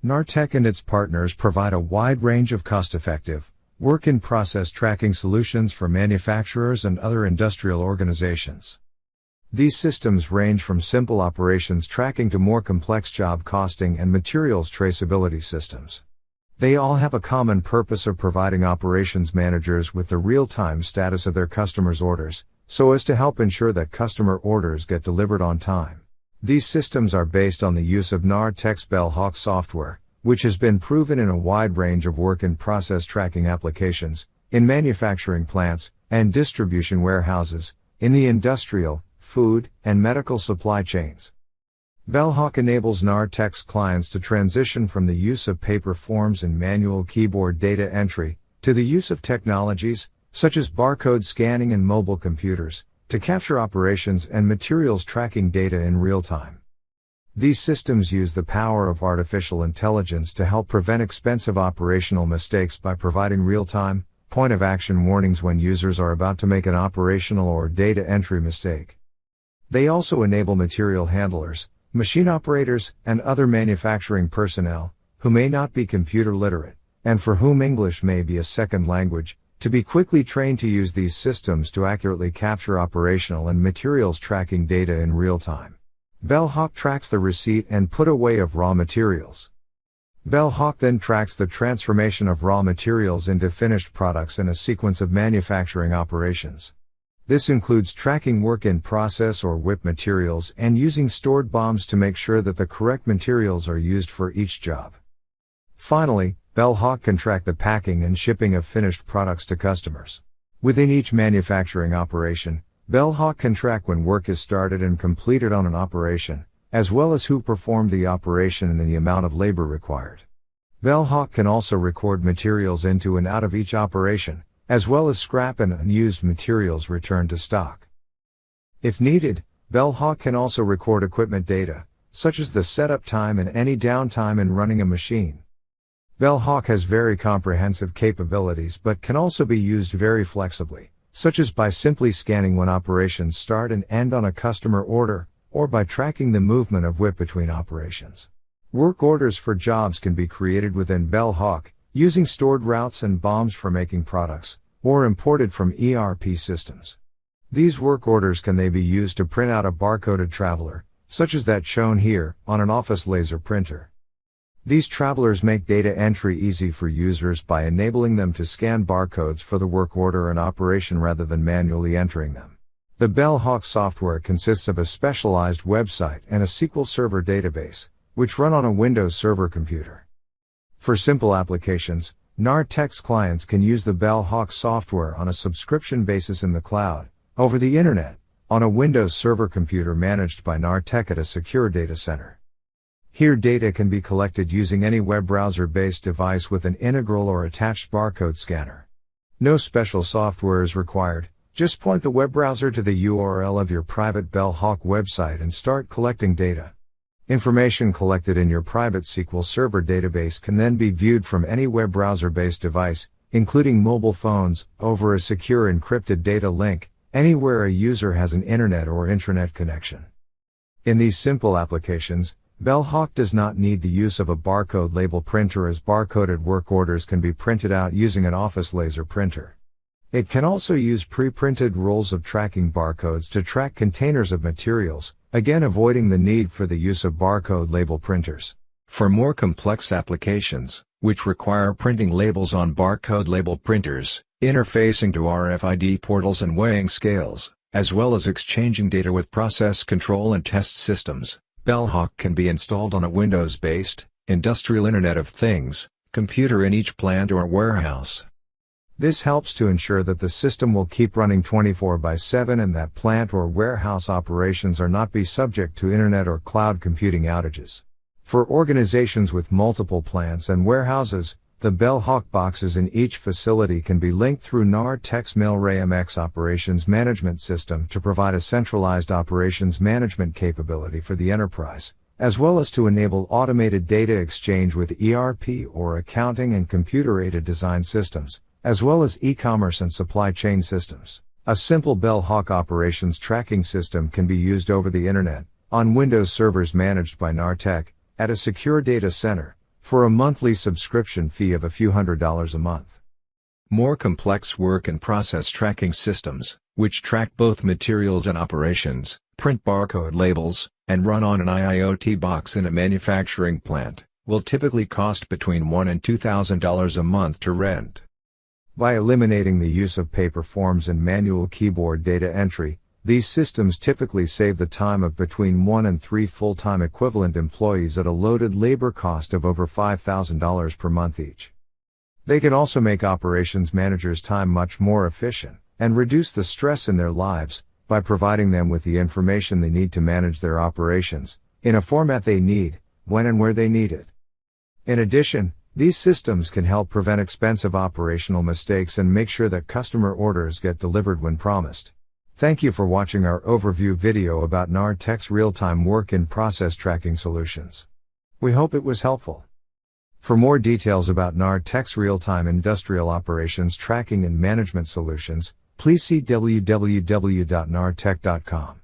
KnarrTek and its partners provide a wide range of cost-effective, work-in-process tracking solutions for manufacturers and other industrial organizations. These systems range from simple operations tracking to more complex job costing and materials traceability systems. They all have a common purpose of providing operations managers with the real-time status of their customers' orders, so as to help ensure that customer orders get delivered on time. These systems are based on the use of KnarrTek's BellHawk software, which has been proven in a wide range of work-in-process tracking applications, in manufacturing plants and distribution warehouses, in the industrial, food, and medical supply chains. BellHawk enables KnarrTek's clients to transition from the use of paper forms and manual keyboard data entry, to the use of technologies, such as barcode scanning and mobile computers, to capture operations and materials tracking data in real time. These systems use the power of artificial intelligence to help prevent expensive operational mistakes by providing real-time, point-of-action warnings when users are about to make an operational or data entry mistake. They also enable material handlers, machine operators, and other manufacturing personnel, who may not be computer literate, and for whom English may be a second language, to be quickly trained to use these systems to accurately capture operational and materials tracking data in real time. BellHawk tracks the receipt and put away of raw materials. BellHawk then tracks the transformation of raw materials into finished products in a sequence of manufacturing operations. This includes tracking work-in-process or WIP materials and using stored BOMs to make sure that the correct materials are used for each job. Finally, BellHawk can track the packing and shipping of finished products to customers. Within each manufacturing operation, BellHawk can track when work is started and completed on an operation, as well as who performed the operation and the amount of labor required. BellHawk can also record materials into and out of each operation, as well as scrap and unused materials returned to stock. If needed, BellHawk can also record equipment data, such as the setup time and any downtime in running a machine. BellHawk has very comprehensive capabilities but can also be used very flexibly, such as by simply scanning when operations start and end on a customer order, or by tracking the movement of WIP between operations. Work orders for jobs can be created within BellHawk, using stored routes and BOMs for making products, or imported from ERP systems. These work orders can be used to print out a barcoded traveler, such as that shown here, on an office laser printer. These travelers make data entry easy for users by enabling them to scan barcodes for the work order and operation rather than manually entering them. The BellHawk software consists of a specialized website and a SQL Server database, which run on a Windows Server computer. For simple applications, KnarrTek's clients can use the BellHawk software on a subscription basis in the cloud, over the internet, on a Windows Server computer managed by KnarrTek at a secure data center. Here data can be collected using any web browser-based device with an integral or attached barcode scanner. No special software is required, just point the web browser to the URL of your private BellHawk website and start collecting data. Information collected in your private SQL Server database can then be viewed from any web browser-based device, including mobile phones, over a secure encrypted data link, anywhere a user has an internet or intranet connection. In these simple applications, BellHawk does not need the use of a barcode label printer, as barcoded work orders can be printed out using an office laser printer. It can also use pre-printed rolls of tracking barcodes to track containers of materials, again avoiding the need for the use of barcode label printers. For more complex applications, which require printing labels on barcode label printers, interfacing to RFID portals and weighing scales, as well as exchanging data with process control and test systems, BellHawk can be installed on a Windows-based, industrial Internet of Things, computer in each plant or warehouse. This helps to ensure that the system will keep running 24/7 and that plant or warehouse operations are not be subject to internet or cloud computing outages. For organizations with multiple plants and warehouses, the BellHawk boxes in each facility can be linked through KnarrTek's MailRayMX operations management system to provide a centralized operations management capability for the enterprise, as well as to enable automated data exchange with ERP or accounting and computer-aided design systems, as well as e-commerce and supply chain systems. A simple BellHawk operations tracking system can be used over the internet, on Windows servers managed by KnarrTek, at a secure data center, for a monthly subscription fee of a few $100s a month. More complex work and process tracking systems, which track both materials and operations, print barcode labels, and run on an IoT box in a manufacturing plant, will typically cost between $1,000 and $2,000 a month to rent. By eliminating the use of paper forms and manual keyboard data entry, these systems typically save the time of between 1 and 3 full-time equivalent employees at a loaded labor cost of over $5,000 per month each. They can also make operations managers' time much more efficient, and reduce the stress in their lives, by providing them with the information they need to manage their operations, in a format they need, when and where they need it. In addition, these systems can help prevent expensive operational mistakes and make sure that customer orders get delivered when promised. Thank you for watching our overview video about KnarrTek's real-time work-in-process tracking solutions. We hope it was helpful. For more details about KnarrTek's real-time industrial operations tracking and management solutions, please see www.knarrtek.com.